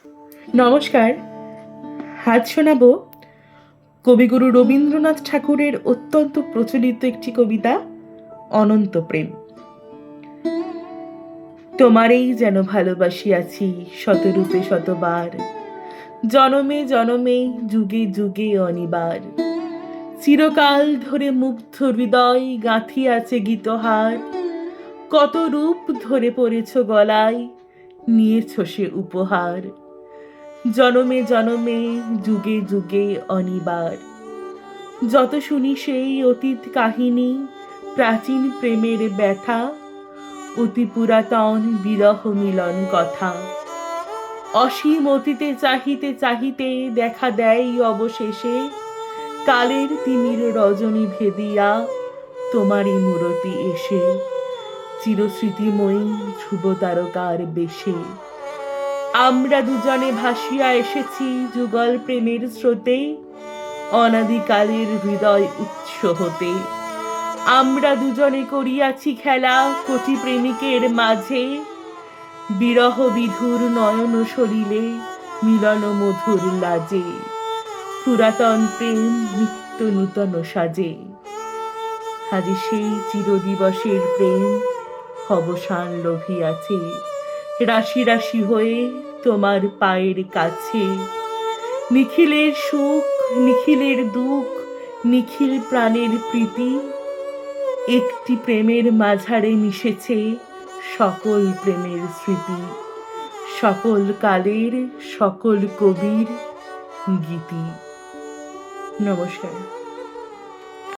নমস্কার। আজ শোনাব কবিগুরু রবীন্দ্রনাথ ঠাকুরের অত্যন্ত প্রচলিত একটি কবিতা, অনন্ত প্রেম। তোমারেই যেন ভালোবাসিয়াছি শতরূপে শতবার, জনমে জনমে যুগে যুগে অনিবার। চিরকাল ধরে মুগ্ধ হৃদয় গাঁথিয়াছে গীতহার, কত রূপ ধরে পড়েছ গলায়, নিয়েছ সে উপহার। জনমে জনমে যুগে যুগে অনিবার। যত শুনি সেই অতীত কাহিনী, প্রাচীন প্রেমের ব্যথা, অতি পুরাতন বিরহ মিলন কথা। অসীম অতীতে চাহিতে চাহিতে দেখা দেয় অবশেষে, কালের তিমির রজনী ভেদিয়া তোমারই মূরতি এসে, চিরস্মৃতিময়ী ধ্রুব তারকার বেশে। আমরা দুজনে ভাসিয়া এসেছি যুগল প্রেমের স্রোতে, অনাদিকালের হৃদয় উৎস হতে। আমরা দুজনে করিয়াছি খেলা কোটি প্রেমিকের মাঝে, বিরহ বিধুর নয়ন সলিলে মিলন মধুর লাজে। পুরাতন প্রেম নিত্য নূতন সাজে, আজি সেই চিরদিবসের প্রেম অবসান লভিয়াছে। রাশি রাশি হয়ে তোমার পায়ের কাছে, নিখিলের সুখ নিখিলের দুঃখ নিখিল প্রাণের প্রীতি, একটি প্রেমের মাঝারে মিশেছে সকল প্রেমের স্মৃতি, সকল কালের সকল কবির গীতি। নমস্কার।